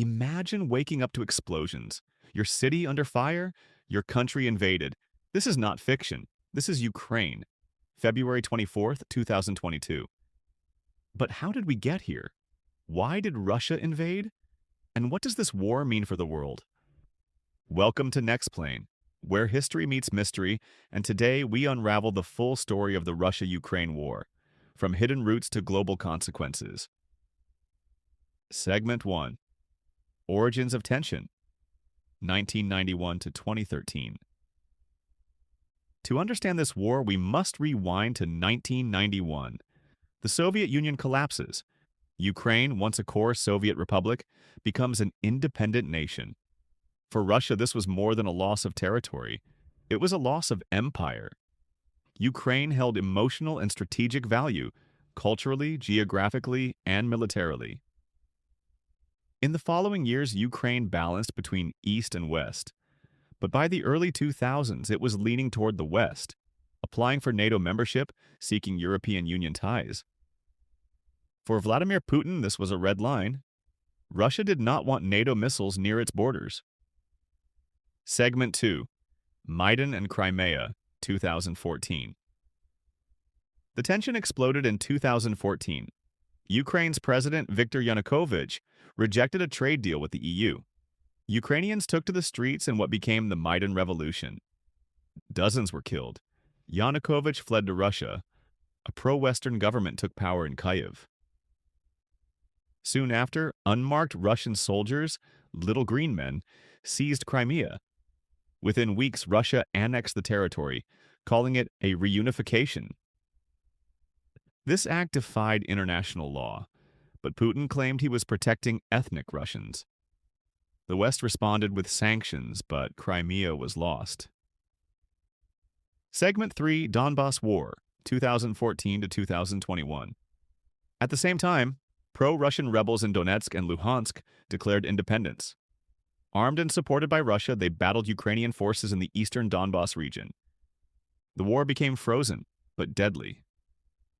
Imagine waking up to explosions. Your city under fire, your country invaded. This is not fiction. This is Ukraine. February 24th, 2022. But how did we get here? Why did Russia invade? And what does this war mean for the world? Welcome to Nexplain, where history meets mystery, and today we unravel the full story of the Russia-Ukraine war, from hidden roots to global consequences. Segment 1. Origins of Tension, 1991 to 2013. To understand this war, we must rewind to 1991. The Soviet Union collapses. Ukraine, once a core Soviet republic, becomes an independent nation. For Russia, this was more than a loss of territory. It was a loss of empire. Ukraine held emotional and strategic value, culturally, geographically, and militarily. In the following years, Ukraine balanced between East and West. But by the early 2000s, it was leaning toward the West, applying for NATO membership, seeking European Union ties. For Vladimir Putin, this was a red line. Russia did not want NATO missiles near its borders. Segment 2. Maidan and Crimea, 2014. The tension exploded in 2014. Ukraine's President Viktor Yanukovych rejected a trade deal with the EU. Ukrainians took to the streets in what became the Maidan Revolution. Dozens were killed. Yanukovych fled to Russia. A pro-Western government took power in Kyiv. Soon after, unmarked Russian soldiers, little green men, seized Crimea. Within weeks, Russia annexed the territory, calling it a reunification. This act defied international law, but Putin claimed he was protecting ethnic Russians. The West responded with sanctions, but Crimea was lost. Segment 3, Donbas War, 2014 to 2021. At the same time, pro-Russian rebels in Donetsk and Luhansk declared independence. Armed and supported by Russia, they battled Ukrainian forces in the eastern Donbas region. The war became frozen, but deadly.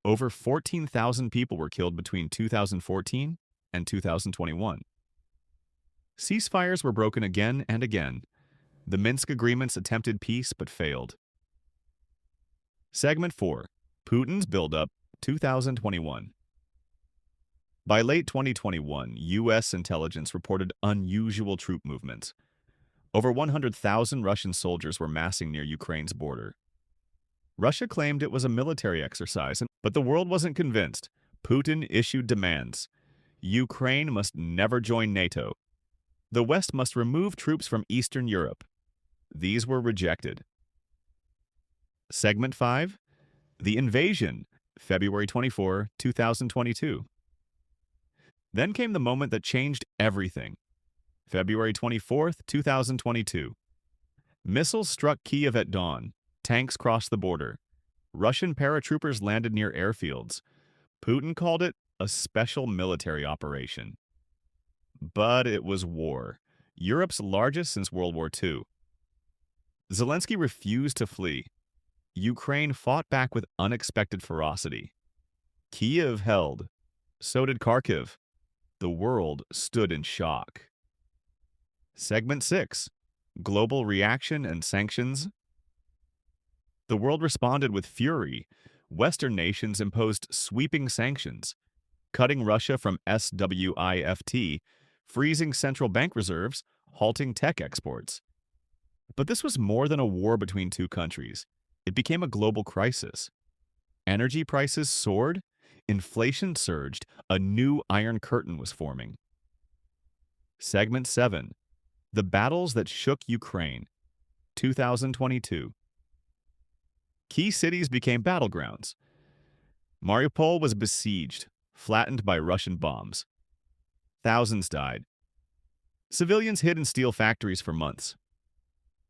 Over 14,000 people were killed between 2014 and 2021. Ceasefires were broken again and again. The Minsk agreements attempted peace but failed. Segment 4. Putin's buildup, 2021. By late 2021, U.S. intelligence reported unusual troop movements. Over 100,000 Russian soldiers were massing near Ukraine's border. Russia claimed it was a military exercise, but the world wasn't convinced. Putin issued demands. Ukraine must never join NATO. The West must remove troops from Eastern Europe. These were rejected. Segment 5. The Invasion, February 24, 2022. Then came the moment that changed everything. February 24, 2022. Missiles struck Kyiv at dawn. Tanks crossed the border. Russian paratroopers landed near airfields. Putin called it a special military operation. But it was war, Europe's largest since World War II. Zelensky refused to flee. Ukraine fought back with unexpected ferocity. Kyiv held. So did Kharkiv. The world stood in shock. Segment 6. Global Reaction and Sanctions. The world responded with fury. Western nations imposed sweeping sanctions, cutting Russia from SWIFT, freezing central bank reserves, halting tech exports. But this was more than a war between two countries. It became a global crisis. Energy prices soared, inflation surged, a new Iron Curtain was forming. Segment 7. The Battles That Shook Ukraine, 2022. Key cities became battlegrounds. Mariupol was besieged, flattened by Russian bombs. Thousands died. Civilians hid in steel factories for months.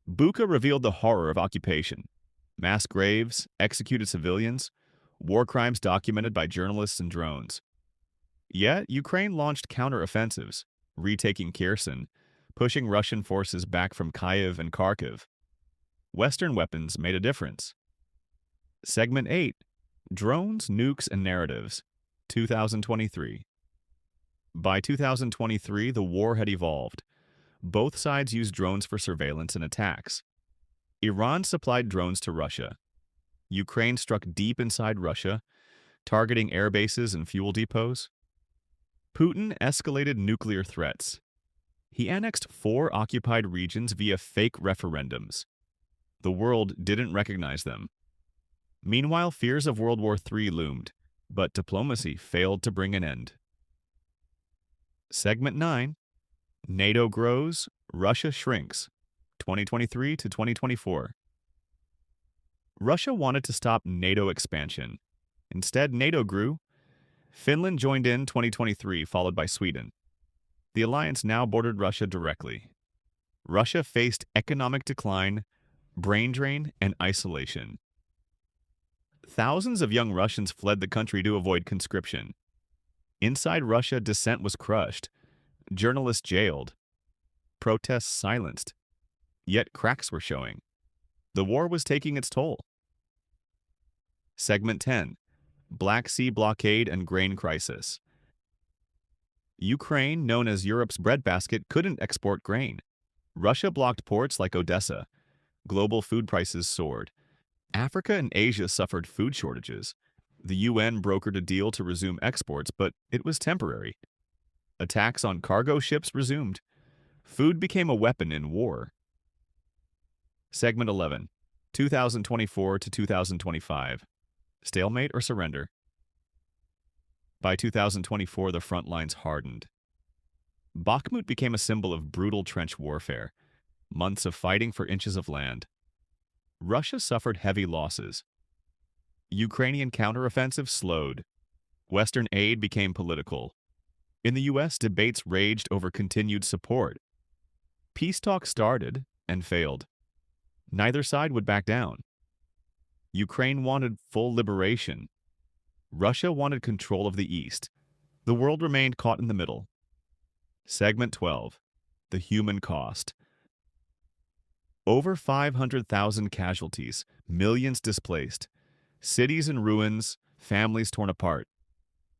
Bucha revealed the horror of occupation. Mass graves, executed civilians, war crimes documented by journalists and drones. Yet, Ukraine launched counter-offensives, retaking Kherson, pushing Russian forces back from Kyiv and Kharkiv. Western weapons made a difference. Segment 8. Drones, Nukes, and Narratives, 2023. By 2023, the war had evolved. Both sides used drones for surveillance and attacks. Iran supplied drones to Russia. Ukraine struck deep inside Russia, targeting air bases and fuel depots. Putin escalated nuclear threats. He annexed 4 occupied regions via fake referendums. The world didn't recognize them. Meanwhile, fears of World War III loomed, but diplomacy failed to bring an end. Segment 9. NATO grows, Russia shrinks, 2023 to 2024. Russia wanted to stop NATO expansion. Instead, NATO grew. Finland joined in 2023, followed by Sweden. The alliance now bordered Russia directly. Russia faced economic decline, brain drain, and isolation. Thousands of young Russians fled the country to avoid conscription. Inside Russia, dissent was crushed, journalists jailed, protests silenced. Yet cracks were showing. The war was taking its toll. Segment 10. Black Sea blockade and grain crisis. Ukraine, known as Europe's breadbasket, couldn't export grain. Russia blocked ports like Odessa. Global food prices soared. Africa and Asia suffered food shortages. The UN brokered a deal to resume exports, but it was temporary. Attacks on cargo ships resumed. Food became a weapon in war. Segment 11. 2024 to 2025. Stalemate or surrender? By 2024, the front lines hardened. Bakhmut became a symbol of brutal trench warfare, months of fighting for inches of land. Russia suffered heavy losses. Ukrainian counteroffensive slowed. Western aid became political. In the U.S., debates raged over continued support. Peace talks started and failed. Neither side would back down. Ukraine wanted full liberation. Russia wanted control of the East. The world remained caught in the middle. Segment 12. The human cost. Over 500,000 casualties, millions displaced, cities in ruins, families torn apart.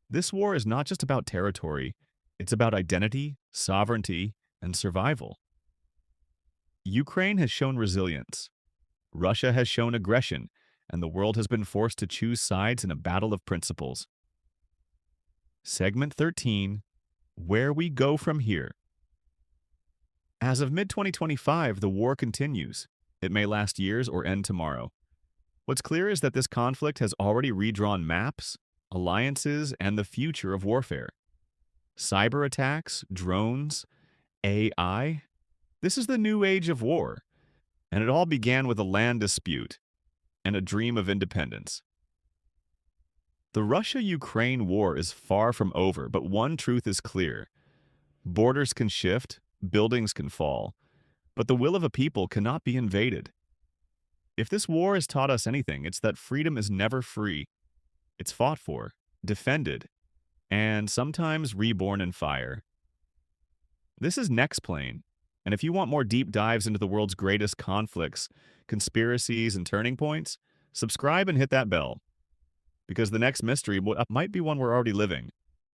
This war is not just about territory, it's about identity, sovereignty, and survival. Ukraine has shown resilience. Russia has shown aggression, and the world has been forced to choose sides in a battle of principles. Segment 13. Where we go from here. As of mid-2025, the war continues. It may last years or end tomorrow. What's clear is that this conflict has already redrawn maps, alliances, and the future of warfare. Cyberattacks, drones, AI. This is the new age of war, and it all began with a land dispute and a dream of independence. The Russia-Ukraine war is far from over, but one truth is clear. Borders can shift, buildings can fall, but the will of a people cannot be invaded. If this war has taught us anything, it's that freedom is never free. It's fought for, defended, and sometimes reborn in fire. This is Nexplain, and if you want more deep dives into the world's greatest conflicts, conspiracies, and turning points, subscribe and hit that bell, because the next mystery might be one we're already living.